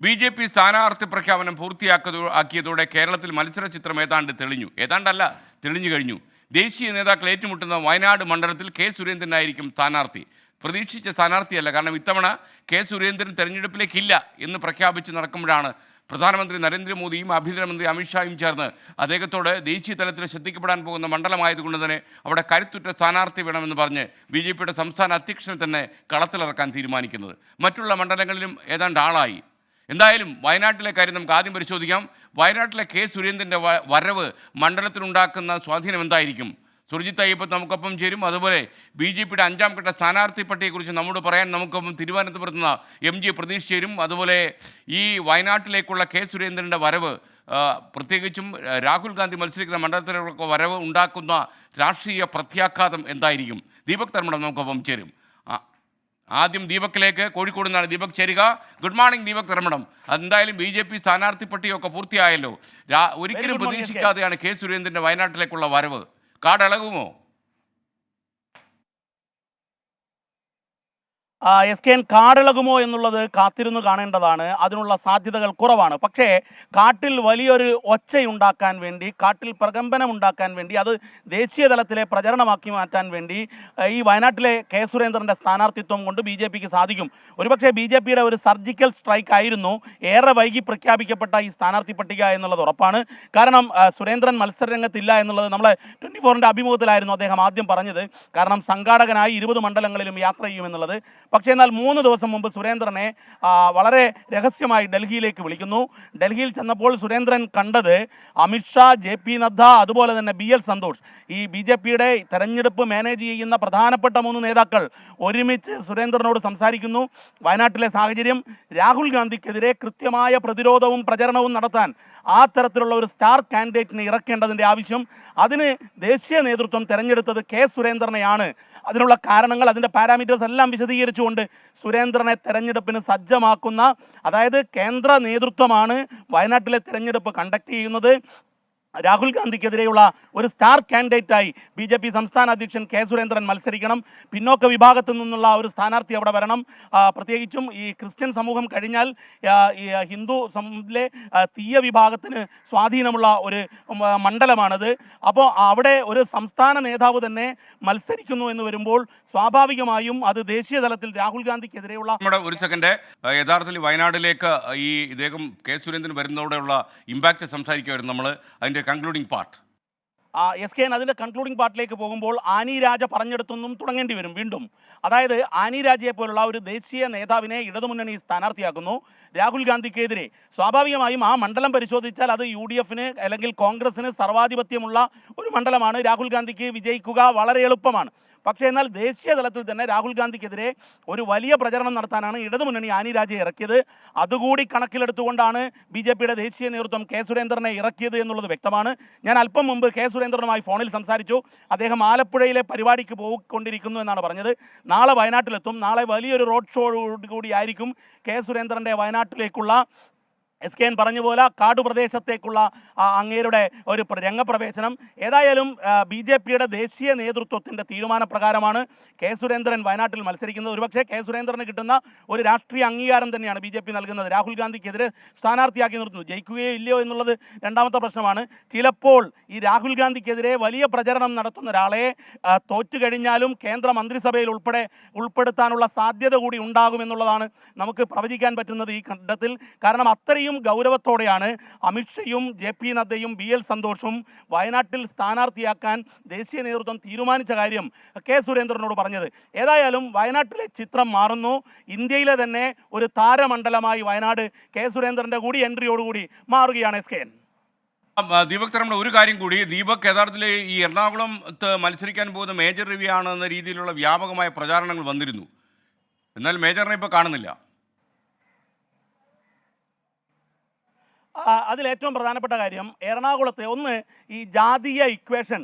BJP. സ്ഥാനാർത്ഥി പ്രഖ്യാപനം പൂർത്തിയാക്കിയതോടെ കേരളത്തിൽ മത്സര ചിത്രം തെളിഞ്ഞു കഴിഞ്ഞു. ദേശീയ നേതാക്കൾ ഏറ്റുമുട്ടുന്ന വയനാട് മണ്ഡലത്തിൽ കെ സുരേന്ദ്രനായിരിക്കും സ്ഥാനാർത്ഥി. പ്രതീക്ഷിച്ച സ്ഥാനാർത്ഥിയല്ല, കാരണം ഇത്തവണ കെ സുരേന്ദ്രൻ തെരഞ്ഞെടുപ്പിലേക്കില്ല എന്ന് പ്രഖ്യാപിച്ച് നടക്കുമ്പോഴാണ് പ്രധാനമന്ത്രി നരേന്ദ്രമോദിയും ആഭ്യന്തരമന്ത്രി അമിത്ഷായും ചേർന്ന് അദ്ദേഹത്തോട് ദേശീയ തലത്തിൽ ശ്രദ്ധിക്കപ്പെടാൻ പോകുന്ന മണ്ഡലമായതുകൊണ്ട് തന്നെ അവിടെ കരുത്തുറ്റ സ്ഥാനാർത്ഥി വേണമെന്ന് പറഞ്ഞ് ബി.ജെ.പിയുടെ സംസ്ഥാന അധ്യക്ഷനെ തന്നെ കളത്തിലിറക്കാൻ തീരുമാനിക്കുന്നത്. മറ്റുള്ള മണ്ഡലങ്ങളിലും ഏതാണ്ട് ആളായി. എന്തായാലും വയനാട്ടിലെ കാര്യം നമുക്ക് ആദ്യം പരിശോധിക്കാം. വയനാട്ടിലെ കെ സുരേന്ദ്രൻ്റെ വരവ് മണ്ഡലത്തിലുണ്ടാക്കുന്ന സ്വാധീനം എന്തായിരിക്കും? സുർജിത്ത് അയ്യപ്പൻ നമുക്കൊപ്പം ചേരും. അതുപോലെ ബി.ജെ.പിയുടെ 5ാം ഘട്ട സ്ഥാനാർത്ഥി പട്ടികയെക്കുറിച്ച് നമ്മോട് പറയാൻ നമുക്കൊപ്പം തിരുവനന്തപുരത്ത് നിന്ന് എം.ജി. പ്രതീഷ് ചേരും. അതുപോലെ ഈ വയനാട്ടിലേക്കുള്ള കെ സുരേന്ദ്രൻ്റെ വരവ്, പ്രത്യേകിച്ചും രാഹുൽ ഗാന്ധി മത്സരിക്കുന്ന മണ്ഡലത്തിലുള്ള വരവ് ഉണ്ടാക്കുന്ന രാഷ്ട്രീയ പ്രത്യാഘാതം എന്തായിരിക്കും? ദീപക് തർമ്മടം നമുക്കൊപ്പം ചേരും. ആദ്യം ദീപക്കിലേക്ക്, കോഴിക്കോട് നിന്നാണ് ദീപക് ചേരുക. Good morning Deepak Dharmadam. എന്തായാലും ബി.ജെ.പി. സ്ഥാനാർത്ഥി പട്ടികയൊക്കെ പൂർത്തിയായല്ലോ. ഒരിക്കലും പ്രതീക്ഷിക്കാതെയാണ് കെ സുരേന്ദ്രൻ്റെ വയനാട്ടിലേക്കുള്ള വരവ്. കാടിളകുമോ? SKN കാടിളകുമോ എന്നുള്ളത് കാത്തിരുന്ന് കാണേണ്ടതാണ്. അതിനുള്ള സാധ്യതകൾ കുറവാണ്. പക്ഷേ കാട്ടിൽ വലിയൊരു ഒച്ചയുണ്ടാക്കാൻ വേണ്ടി, കാട്ടിൽ പ്രകമ്പനം ഉണ്ടാക്കാൻ വേണ്ടി, അത് ദേശീയ തലത്തിലെ പ്രചരണമാക്കി മാറ്റാൻ വേണ്ടി ഈ വയനാട്ടിലെ കെ സുരേന്ദ്രൻ്റെ സ്ഥാനാർത്ഥിത്വം കൊണ്ട് ബി.ജെ.പിക്ക് സാധിക്കും. ഒരുപക്ഷെ ബി.ജെ.പിയുടെ ഒരു സർജിക്കൽ സ്ട്രൈക്ക് ആയിരുന്നു ഏറെ വൈകി പ്രഖ്യാപിക്കപ്പെട്ട ഈ സ്ഥാനാർത്ഥി പട്ടിക എന്നുള്ളത് ഉറപ്പാണ്. കാരണം സുരേന്ദ്രൻ മത്സരരംഗത്തില്ല എന്നുള്ളത് നമ്മളെ 24ൻ്റെ അഭിമുഖത്തിലായിരുന്നു അദ്ദേഹം ആദ്യം പറഞ്ഞത്. കാരണം സംഘാടകനായി 20 മണ്ഡലങ്ങളിലും യാത്ര ചെയ്യുമെന്നുള്ളത്. പക്ഷേ എന്നാൽ 3 ദിവസം മുമ്പ് സുരേന്ദ്രനെ വളരെ രഹസ്യമായി ഡൽഹിയിലേക്ക് വിളിക്കുന്നു. ഡൽഹിയിൽ ചെന്നപ്പോൾ സുരേന്ദ്രൻ കണ്ടത് അമിത്ഷാ, JP നദ്ദ, അതുപോലെ തന്നെ BL സന്തോഷ്, ഈ ബി.ജെ.പിയുടെ തെരഞ്ഞെടുപ്പ് മാനേജ് ചെയ്യുന്ന പ്രധാനപ്പെട്ട 3 നേതാക്കൾ ഒരുമിച്ച് സുരേന്ദ്രനോട് സംസാരിക്കുന്നു. വയനാട്ടിലെ സാഹചര്യം, രാഹുൽ ഗാന്ധിക്കെതിരെ കൃത്യമായ പ്രതിരോധവും പ്രചരണവും നടത്താൻ ആ തരത്തിലുള്ള ഒരു സ്റ്റാർ കാൻഡിഡേറ്റിനെ ഇറക്കേണ്ടതിൻ്റെ ആവശ്യം, അതിന് ദേശീയ നേതൃത്വം തെരഞ്ഞെടുത്തത് കെ സുരേന്ദ്രനെയാണ്. അതിനുള്ള കാരണങ്ങൾ, അതിൻ്റെ പാരാമീറ്റേഴ്സ് എല്ലാം വിശദീകരിച്ചുകൊണ്ട് സുരേന്ദ്രനെ തെരഞ്ഞെടുപ്പിന് സജ്ജമാക്കുന്ന, അതായത് കേന്ദ്ര നേതൃത്വമാണ് വയനാട്ടിലെ തെരഞ്ഞെടുപ്പ് കണ്ടക്ട് ചെയ്യുന്നത്. രാഹുൽ ഗാന്ധിക്കെതിരെയുള്ള ഒരു സ്റ്റാർ കാൻഡിഡേറ്റായി ബി.ജെ.പി. സംസ്ഥാന അധ്യക്ഷൻ കെ സുരേന്ദ്രൻ മത്സരിക്കണം. പിന്നോക്ക വിഭാഗത്തിൽ നിന്നുള്ള ഒരു സ്ഥാനാർത്ഥി അവിടെ വരണം. പ്രത്യേകിച്ചും ഈ ക്രിസ്ത്യൻ സമൂഹം കഴിഞ്ഞാൽ ഈ ഹിന്ദു സമൂഹത്തിലെ തീയ വിഭാഗത്തിന് സ്വാധീനമുള്ള ഒരു മണ്ഡലമാണത്. അപ്പോൾ അവിടെ ഒരു സംസ്ഥാന നേതാവ് തന്നെ മത്സരിക്കുന്നു എന്ന് വരുമ്പോൾ സ്വാഭാവികമായും അത് ദേശീയ തലത്തിൽ രാഹുൽ ഗാന്ധിക്കെതിരെയുള്ള ഒരു സെക്കൻഡ്, യഥാർത്ഥത്തിൽ വയനാട്ടിലേക്ക് ഈ ഇദ്ദേഹം കെ സുരേന്ദ്രൻ വരുന്നതോടെയുള്ള ഇമ്പാക്റ്റ് സംസാരിക്കുമായിരുന്നു നമ്മൾ. അതിൻ്റെ കൺക്ലൂഡിംഗ് പാർട്ട് SKN അതിൻ്റെ കൺക്ലൂഡിംഗ് പാർട്ടിലേക്ക് പോകുമ്പോൾ ആനി രാജ പറഞ്ഞെടുത്തൊന്നും തുടങ്ങേണ്ടി വരും വീണ്ടും. അതായത് ആനി രാജയെ പോലുള്ള ഒരു ദേശീയ നേതാവിനെ ഇടതുമുന്നണി സ്ഥാനാർത്ഥിയാക്കുന്നു രാഹുൽ ഗാന്ധിക്കെതിരെ. സ്വാഭാവികമായും ആ മണ്ഡലം പരിശോധിച്ചാൽ അത് UDFന് അല്ലെങ്കിൽ കോൺഗ്രസിന് സർവാധിപത്യമുള്ള ഒരു മണ്ഡലമാണ്. രാഹുൽ ഗാന്ധിക്ക് വിജയിക്കുക വളരെ എളുപ്പമാണ്. പക്ഷേ എന്നാൽ ദേശീയ തലത്തിൽ തന്നെ രാഹുൽ ഗാന്ധിക്കെതിരെ ഒരു വലിയ പ്രചരണം നടത്താനാണ് ഇടതുമുന്നണി ആനി രാജയെ ഇറക്കിയത്. അതുകൂടി കണക്കിലെടുത്തുകൊണ്ടാണ് ബി.ജെ.പിയുടെ ദേശീയ നേതൃത്വം കെ സുരേന്ദ്രനെ ഇറക്കിയത് എന്നുള്ളത് വ്യക്തമാണ്. ഞാൻ അല്പം മുമ്പ് കെ സുരേന്ദ്രനുമായി ഫോണിൽ സംസാരിച്ചു. അദ്ദേഹം ആലപ്പുഴയിലെ പരിപാടിക്ക് പോയിക്കൊണ്ടിരിക്കുന്നു എന്നാണ് പറഞ്ഞത്. നാളെ വയനാട്ടിലെത്തും. നാളെ വലിയൊരു റോഡ് ഷോ കൂടിയായിരിക്കും കെ സുരേന്ദ്രൻ്റെ വയനാട്ടിലേക്കുള്ള, SKN പറഞ്ഞ പോലെ കാടുപ്രദേശത്തേക്കുള്ള അങ്ങേരുടെ ഒരു രംഗപ്രവേശനം. ഏതായാലും ബി.ജെ.പിയുടെ ദേശീയ നേതൃത്വത്തിൻ്റെ തീരുമാനപ്രകാരമാണ് കെ സുരേന്ദ്രൻ വയനാട്ടിൽ മത്സരിക്കുന്നത്. ഒരുപക്ഷെ കെ സുരേന്ദ്രന് കിട്ടുന്ന ഒരു രാഷ്ട്രീയ അംഗീകാരം തന്നെയാണ് ബി.ജെ.പി നൽകുന്നത്. രാഹുൽ ഗാന്ധിക്കെതിരെ സ്ഥാനാർത്ഥിയാക്കി നിർത്തുന്നു. ജയിക്കുകയോ ഇല്ലയോ എന്നുള്ളത് രണ്ടാമത്തെ പ്രശ്നമാണ്. ചിലപ്പോൾ ഈ രാഹുൽ ഗാന്ധിക്കെതിരെ വലിയ പ്രചരണം നടത്തുന്ന ഒരാളെ തോറ്റു കഴിഞ്ഞാലും കേന്ദ്ര മന്ത്രിസഭയിൽ ഉൾപ്പെടുത്താനുള്ള സാധ്യത കൂടി ഉണ്ടാകുമെന്നുള്ളതാണ് നമുക്ക് പ്രവചിക്കാൻ പറ്റുന്നത് ഈ ഘട്ടത്തിൽ. കാരണം അത്രയും ഗൗരവത്തോടെയാണ് അമിത്ഷയും JP നദ്ദയും BL സന്തോഷും വയനാട്ടിൽ സ്ഥാനാർത്ഥിയാക്കാൻ ദേശീയ നേതൃത്വം തീരുമാനിച്ച കാര്യം കെ സുരേന്ദ്രനോട് പറഞ്ഞത്. ഏതായാലും വയനാട്ടിലെ ചിത്രം മാറുന്നു. ഇന്ത്യയിലെ തന്നെ ഒരു താരമണ്ഡലമായി വയനാട് കെ സുരേന്ദ്രൻ്റെ കൂടി എൻട്രിയോടുകൂടി മാറുകയാണ്. SKN ദീപക് തരമ്മ, ഒരു കാര്യം കൂടി. ദീപക്, യഥാർത്ഥത്തിൽ ഈ എറണാകുളത്ത് മത്സരിക്കാൻ പോകുന്ന മേജർ രവി ആണെന്ന രീതിയിലുള്ള വ്യാപകമായ പ്രചാരണങ്ങൾ വന്നിരുന്നു. എന്നാൽ മേജറിനെ ഇപ്പോൾ കാണുന്നില്ല. അതിലേറ്റവും പ്രധാനപ്പെട്ട കാര്യം എറണാകുളത്തെ ഒന്ന് ഈ ജാതീയ ഇക്വേഷൻ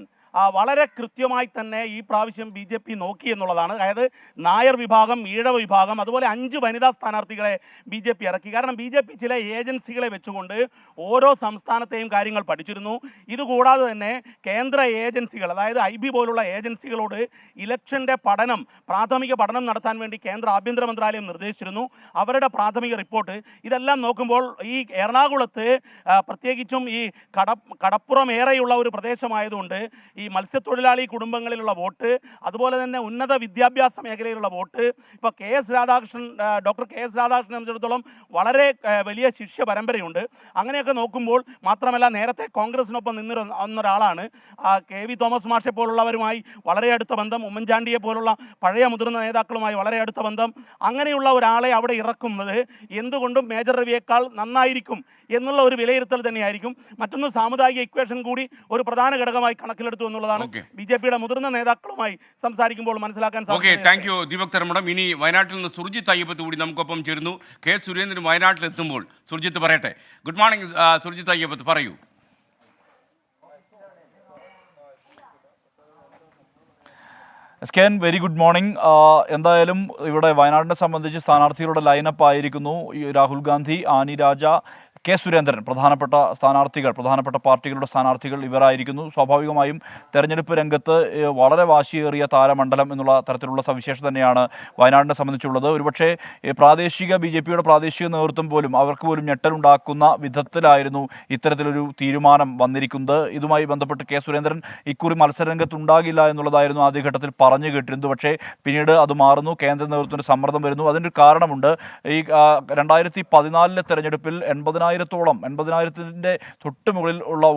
വളരെ കൃത്യമായി തന്നെ ഈ പ്രാവശ്യം BJP നോക്കി എന്നുള്ളതാണ്. അതായത് നായർ വിഭാഗം, ഈഴവ വിഭാഗം, അതുപോലെ 5 വനിതാ സ്ഥാനാർത്ഥികളെ BJP ഇറക്കി. കാരണം BJP ചില ഏജൻസികളെ വെച്ചുകൊണ്ട് ഓരോ സംസ്ഥാനത്തെയും കാര്യങ്ങൾ പഠിച്ചിരുന്നു. ഇതുകൂടാതെ തന്നെ കേന്ദ്ര ഏജൻസികൾ, അതായത് IB പോലുള്ള ഏജൻസികളോട് ഇലക്ഷൻ്റെ പ്രാഥമിക പഠനം നടത്താൻ വേണ്ടി കേന്ദ്ര ആഭ്യന്തര മന്ത്രാലയം നിർദ്ദേശിച്ചിരുന്നു. അവരുടെ പ്രാഥമിക റിപ്പോർട്ട് ഇതെല്ലാം നോക്കുമ്പോൾ ഈ എറണാകുളത്ത് പ്രത്യേകിച്ചും ഈ കടപ്പുറം ഏറെയുള്ള ഒരു പ്രദേശമായതുകൊണ്ട് ഈ മത്സ്യത്തൊഴിലാളി കുടുംബങ്ങളിലുള്ള വോട്ട്, അതുപോലെ തന്നെ ഉന്നത വിദ്യാഭ്യാസ മേഖലയിലുള്ള വോട്ട്, ഇപ്പോൾ ഡോക്ടർ കെ എസ് രാധാകൃഷ്ണനെ സംബന്ധിച്ചിടത്തോളം വളരെ വലിയ ശിഷ്യ പരമ്പരയുണ്ട്. അങ്ങനെയൊക്കെ നോക്കുമ്പോൾ മാത്രമല്ല നേരത്തെ കോൺഗ്രസിനൊപ്പം നിന്നിരുന്ന ഒരാളാണ്. KV തോമസ് മാഷെ പോലുള്ളവരുമായി വളരെ അടുത്ത ബന്ധം, ഉമ്മൻചാണ്ടിയെ പോലുള്ള പഴയ മുതിർന്ന നേതാക്കളുമായി വളരെ അടുത്ത ബന്ധം. അങ്ങനെയുള്ള ഒരാളെ അവിടെ ഇറക്കുന്നത് എന്തുകൊണ്ടും മേജർ രവിയേക്കാൾ നന്നായിരിക്കും എന്നുള്ള ഒരു വിലയിരുത്തൽ തന്നെയായിരിക്കും. മറ്റൊന്ന് സാമുദായിക ഇക്വേഷൻ കൂടി ഒരു പ്രധാന ഘടകമായി കണക്കിലെടുത്തു എന്നുള്ളതാണ് BJPയുടെ മുതിർന്ന നേതാക്കളുമായി സംസാരിക്കുമ്പോൾ മനസ്സിലാക്കാൻ സാധിക്കും. Thank you Deepak Tharamadam. ഇനി വയനാട്ടിൽ നിന്ന് സുർജിത്ത് അയ്യപ്പത്ത് കൂടി നമുക്കൊപ്പം ചേരുന്നു. കെ സുരേന്ദ്രൻ വയനാട്ടിലെത്തുമ്പോൾ സുർജിത്ത് പറയട്ടെ. ഗുഡ് മോർണിംഗ് സുർജിത്ത് അയ്യപ്പത്ത്, പറയൂ. എസ്കേൻ, വെരി ഗുഡ് മോർണിംഗ്. എന്തായാലും ഇവിടെ വയനാടിനെ സംബന്ധിച്ച് സ്ഥാനാർത്ഥികളുടെ ലൈനപ്പ് ആയിരിക്കുന്നു. രാഹുൽ ഗാന്ധി, ആനി രാജ, കെ സുരേന്ദ്രൻ പ്രധാനപ്പെട്ട സ്ഥാനാർത്ഥികൾ, പ്രധാനപ്പെട്ട പാർട്ടികളുടെ സ്ഥാനാർത്ഥികൾ ഇവരായിരിക്കുന്നു. സ്വാഭാവികമായും തെരഞ്ഞെടുപ്പ് രംഗത്ത് വളരെ വാശിയേറിയ താരമണ്ഡലം എന്നുള്ള തരത്തിലുള്ള സവിശേഷത തന്നെയാണ് വയനാടിനെ സംബന്ധിച്ചുള്ളത്. ഒരുപക്ഷെ പ്രാദേശിക BJPയുടെ പ്രാദേശിക നേതൃത്വം പോലും അവർക്ക് പോലും ഞെട്ടലുണ്ടാക്കുന്ന വിധത്തിലായിരുന്നു ഇത്തരത്തിലൊരു തീരുമാനം വന്നിരിക്കുന്നത്. ഇതുമായി ബന്ധപ്പെട്ട് കെ സുരേന്ദ്രൻ ഇക്കുറി മത്സരരംഗത്ത് ഉണ്ടാകില്ല എന്നുള്ളതായിരുന്നു ആദ്യഘട്ടത്തിൽ പറഞ്ഞു കേട്ടിരുന്നത്. പക്ഷേ പിന്നീട് അത് മാറുന്നു, കേന്ദ്ര നേതൃത്വത്തിന് സമ്മർദ്ദം വരുന്നു. അതിൻ്റെ കാരണമുണ്ട്. ഈ 2014 തെരഞ്ഞെടുപ്പിൽ 80,000-ന്റെ തൊട്ട് മുകളിൽ ഉള്ള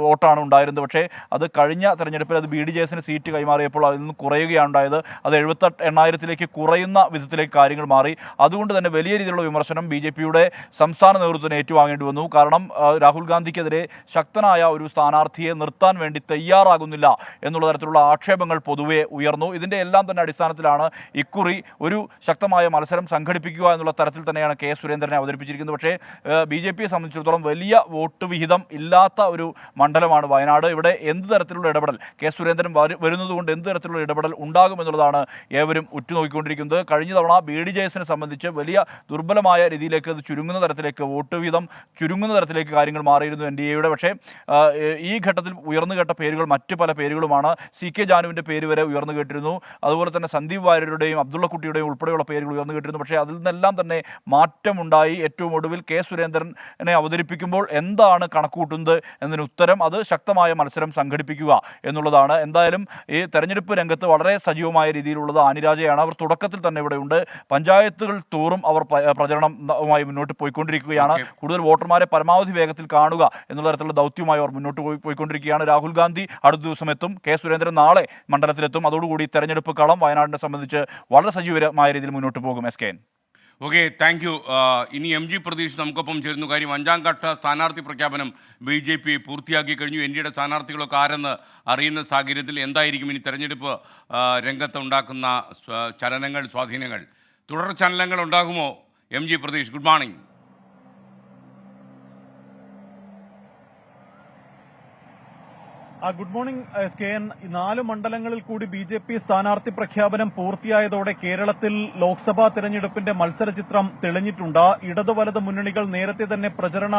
വോട്ടാണ് ഉണ്ടായിരുന്നത്. പക്ഷേ അത് കഴിഞ്ഞ തെരഞ്ഞെടുപ്പിൽ അത് BDJSന് സീറ്റ് കൈമാറിയപ്പോൾ അതിൽ നിന്ന് കുറയുകയാണ് ഉണ്ടായത്. അത് 78,000-ലേക്ക് കുറയുന്ന വിധത്തിലേക്ക് കാര്യങ്ങൾ മാറി. അതുകൊണ്ട് തന്നെ വലിയ രീതിയിലുള്ള വിമർശനം BJPയുടെ സംസ്ഥാന നേതൃത്വത്തിന് ഏറ്റുവാങ്ങേണ്ടി വന്നു. കാരണം രാഹുൽ ഗാന്ധിക്കെതിരെ ശക്തനായ ഒരു സ്ഥാനാർത്ഥിയെ നിർത്താൻ വേണ്ടി തയ്യാറാകുന്നില്ല എന്നുള്ള തരത്തിലുള്ള ആക്ഷേപങ്ങൾ പൊതുവെ ഉയർന്നു. ഇതിൻ്റെ എല്ലാം തന്നെ അടിസ്ഥാനത്തിലാണ് ഇക്കുറി ഒരു ശക്തമായ മത്സരം സംഘടിപ്പിക്കുക എന്നുള്ള തരത്തിൽ തന്നെയാണ് കെ സുരേന്ദ്രനെ അവതരിപ്പിച്ചിരിക്കുന്നത്. പക്ഷേ BJPയെ സംബന്ധിച്ചിടത്തോളം വലിയ വോട്ട് വിഹിതം ഇല്ലാത്ത ഒരു മണ്ഡലമാണ് വയനാട്. ഇവിടെ എന്ത് തരത്തിലുള്ള ഇടപെടൽ കെ സുരേന്ദ്രൻ വരുന്നതുകൊണ്ട് എന്ത് തരത്തിലുള്ള ഇടപെടൽ ഉണ്ടാകുമെന്നുള്ളതാണ് ഏവരും ഉറ്റുനോക്കിക്കൊണ്ടിരിക്കുന്നത്. കഴിഞ്ഞ തവണ BDJSനെ സംബന്ധിച്ച് വലിയ ദുർബലമായ രീതിയിലേക്ക് അത് ചുരുങ്ങുന്ന തരത്തിലേക്ക്, വോട്ട് വീതം ചുരുങ്ങുന്ന തരത്തിലേക്ക് കാര്യങ്ങൾ മാറിയിരുന്നു NDAയുടെ. പക്ഷേ ഈ ഘട്ടത്തിൽ ഉയർന്നു കേട്ട പേരുകൾ മറ്റ് പല പേരുകളുമാണ്. CK ജാനുവിൻ്റെ പേര് വരെ ഉയർന്നു കേട്ടിരുന്നു. അതുപോലെ തന്നെ സന്ദീപ് വാര്യരുടെയും അബ്ദുള്ളക്കുട്ടിയുടെയും ഉൾപ്പെടെയുള്ള പേരുകൾ ഉയർന്നു കേട്ടിരുന്നു. പക്ഷേ അതിൽ നിന്നെല്ലാം തന്നെ മാറ്റമുണ്ടായി. ഏറ്റവും ഒടുവിൽ കെ സുരേന്ദ്രനെ അവതരിപ്പിക്കുമ്പോൾ എന്താണ് കണക്കുകൂട്ടുന്നത് എന്നതിന് ഉത്തരം അത് ശക്തമായ മത്സരം സംഘടിപ്പിക്കുക എന്നുള്ളതാണ്. എന്തായാലും ഈ തെരഞ്ഞെടുപ്പ് രംഗത്ത് വളരെ സജീവമായ രീതിയിലുള്ളത് ആനിരാജയാണ്. അവർ തുടക്കത്തിൽ തന്നെ ഇവിടെയുണ്ട്. പഞ്ചായത്തുകൾ തോറും അവർ പ്രചരണവുമായി മുന്നോട്ട് പോയിക്കൊണ്ടിരിക്കുകയാണ്. കൂടുതൽ വോട്ടർമാരെ പരമാവധി വേഗത്തിൽ കാണുക എന്നുള്ള തരത്തിലുള്ള ദൗത്യമായി അവർ മുന്നോട്ട് പോയിക്കൊണ്ടിരിക്കുകയാണ്. രാഹുൽ ഗാന്ധി അടുത്ത ദിവസം എത്തും, കെ സുരേന്ദ്രൻ നാളെ മണ്ഡലത്തിലെത്തും. അതോടുകൂടി തെരഞ്ഞെടുപ്പ് കളം വയനാടിനെ സംബന്ധിച്ച് വളരെ സജീവമായ രീതിയിൽ മുന്നോട്ട് പോകും. SKN. Thank you. ഇനി MG പ്രതീഷ് നമുക്കൊപ്പം ചേരുന്നു. കാര്യം 5ാം ഘട്ട സ്ഥാനാർത്ഥി പ്രഖ്യാപനം BJP പൂർത്തിയാക്കി കഴിഞ്ഞു. NDAയുടെ സ്ഥാനാർത്ഥികളൊക്കെ ആരെന്ന് അറിയുന്ന സാഹചര്യത്തിൽ എന്തായിരിക്കും ഇനി തെരഞ്ഞെടുപ്പ് രംഗത്ത് ഉണ്ടാക്കുന്ന ചലനങ്ങൾ, സ്വാധീനങ്ങൾ, തുടർ ചലനങ്ങൾ ഉണ്ടാകുമോ? MG Pratheesh, good morning. Good morning SKN. 4 മണ്ഡലങ്ങളിൽ കൂടി BJP സ്ഥാനാർത്ഥി പ്രഖ്യാപനം പൂർത്തിയായതോടെ കേരളത്തിൽ ലോക്സഭാ തെരഞ്ഞെടുപ്പിന്റെ മത്സരചിത്രം തെളിഞ്ഞിട്ടുണ്ട്. ഇടതു വലത് മുന്നണികൾ നേരത്തെ തന്നെ പ്രചരണ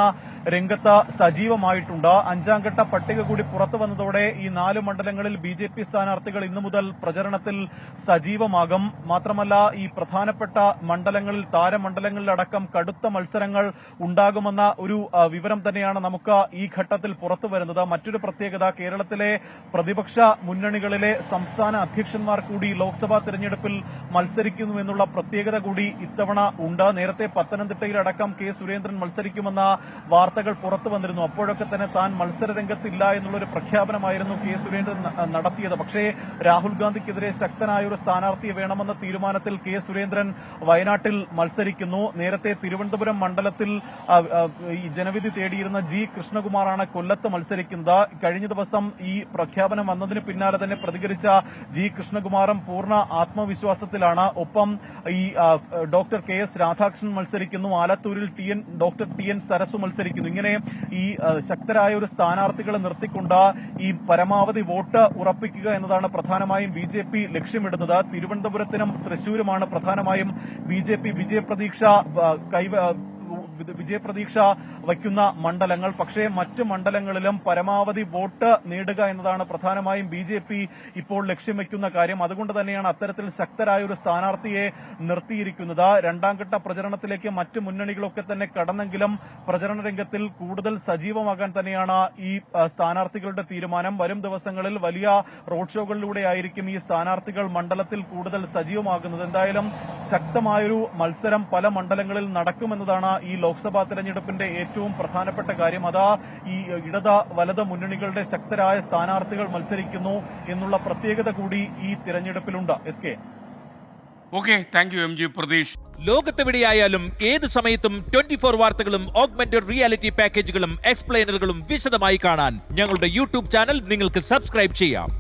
രംഗത്ത് സജീവമായിട്ടുണ്ട്. 5ാം ഘട്ട പട്ടിക കൂടി പുറത്തു വന്നതോടെ ഈ 4 മണ്ഡലങ്ങളിൽ BJP സ്ഥാനാർത്ഥികൾ ഇന്നു മുതൽ പ്രചരണത്തിൽ സജീവമാകും. മാത്രമല്ല ഈ പ്രധാനപ്പെട്ട മണ്ഡലങ്ങളിൽ, താരമണ്ഡലങ്ങളിലടക്കം കടുത്ത മത്സരങ്ങൾ ഉണ്ടാകുമെന്ന ഒരു വിവരം തന്നെയാണ് നമുക്ക് ഈ ഘട്ടത്തിൽ പുറത്തു വരുന്നത്. മറ്റൊരു പ്രത്യേകത, കേരളത്തിലെ പ്രതിപക്ഷ മുന്നണികളിലെ സംസ്ഥാന അധ്യക്ഷന്മാർ കൂടി ലോക്സഭാ തെരഞ്ഞെടുപ്പിൽ മത്സരിക്കുന്നു എന്നുള്ള പ്രത്യേകത കൂടി ഇത്തവണ ഉണ്ട്. നേരത്തെ പത്തനംതിട്ടയിലടക്കം കെ സുരേന്ദ്രൻ മത്സരിക്കുമെന്ന വാർത്തകൾ പുറത്തു വന്നിരുന്നു. അപ്പോഴൊക്കെ തന്നെ താൻ മത്സരരംഗത്തില്ല എന്നുള്ളൊരു പ്രഖ്യാപനമായിരുന്നു കെ സുരേന്ദ്രൻ നടത്തിയത്. പക്ഷേ രാഹുൽ ഗാന്ധിക്കെതിരെ ശക്തനായ ഒരു സ്ഥാനാർത്ഥിയെ വേണമെന്ന തീരുമാനത്തിൽ കെ സുരേന്ദ്രൻ വയനാട്ടിൽ മത്സരിക്കുന്നു. നേരത്തെ തിരുവനന്തപുരം മണ്ഡലത്തിൽ ഈ ജനവിധി തേടിയിരുന്ന G കൃഷ്ണകുമാറാണ് കൊല്ലത്ത് മത്സരിക്കുന്നത്. കഴിഞ്ഞ ദിവസം കാരണം ഈ പ്രഖ്യാപനം വന്നതിന് പിന്നാലെ തന്നെ പ്രതികരിച്ച ജി കൃഷ്ണകുമാറും പൂർണ്ണ ആത്മവിശ്വാസത്തിലാണ്. ഒപ്പം ഈ ഡോക്ടർ KS രാധാകൃഷ്ണൻ മത്സരിക്കുന്നു, ആലത്തൂരിൽ ഡോക്ടർ TN സരസു മത്സരിക്കുന്നു. ഇങ്ങനെ ഈ ശക്തരായ ഒരു സ്ഥാനാർത്ഥികളെ നിർത്തിക്കൊണ്ട് ഈ പരമാവധി വോട്ട് ഉറപ്പിക്കുക എന്നതാണ് പ്രധാനമായും BJP ലക്ഷ്യമിടുന്നത്. തിരുവനന്തപുരത്തിനും തൃശൂരുമാണ് പ്രധാനമായും BJP വിജയപ്രതീക്ഷ വയ്ക്കുന്ന മണ്ഡലങ്ങൾ. പക്ഷേ മറ്റ് മണ്ഡലങ്ങളിലും പരമാവധി വോട്ട് നേടുക എന്നതാണ് പ്രധാനമായും BJP ഇപ്പോൾ ലക്ഷ്യം വയ്ക്കുന്ന കാര്യം. അതുകൊണ്ട് തന്നെയാണ് അത്തരത്തിൽ ശക്തരായ ഒരു സ്ഥാനാർത്ഥിയെ നിർത്തിയിരിക്കുന്നത്. രണ്ടാം ഘട്ട പ്രചരണത്തിലേക്ക് മറ്റ് മുന്നണികളൊക്കെ തന്നെ കടന്നെങ്കിലും പ്രചരണ രംഗത്തിൽ കൂടുതൽ സജീവമാകാൻ തന്നെയാണ് ഈ സ്ഥാനാർത്ഥികളുടെ തീരുമാനം. വരും ദിവസങ്ങളിൽ വലിയ റോഡ് ഷോകളിലൂടെ ആയിരിക്കും ഈ സ്ഥാനാർത്ഥികൾ മണ്ഡലത്തിൽ കൂടുതൽ സജീവമാകുന്നത്. എന്തായാലും ശക്തമായൊരു മത്സരം പല മണ്ഡലങ്ങളിൽ നടക്കുമെന്നതാണ് ഈ ലോക്സഭാ തെരഞ്ഞെടുപ്പിന്റെ ഏറ്റവും പ്രധാനപ്പെട്ട കാര്യം. അതാ ഈ ഇടത് വലത് മുന്നണികളുടെ ശക്തരായ സ്ഥാനാർത്ഥികൾ മത്സരിക്കുന്നു എന്നുള്ള പ്രത്യേകത കൂടി ഈ തിരഞ്ഞെടുപ്പിലുണ്ട്. SK. Okay, thank you MG Pratheesh. ലോകത്തെവിടെയായാലും ഏത് സമയത്തും 24 വാർത്തകളും ഓഗ്മെന്റഡ് റിയാലിറ്റി പാക്കേജുകളും എക്സ്പ്ലെയിനറുകളും വിശദമായി കാണാൻ ഞങ്ങളുടെ YouTube ചാനൽ നിങ്ങൾക്ക് സബ്സ്ക്രൈബ് ചെയ്യാം.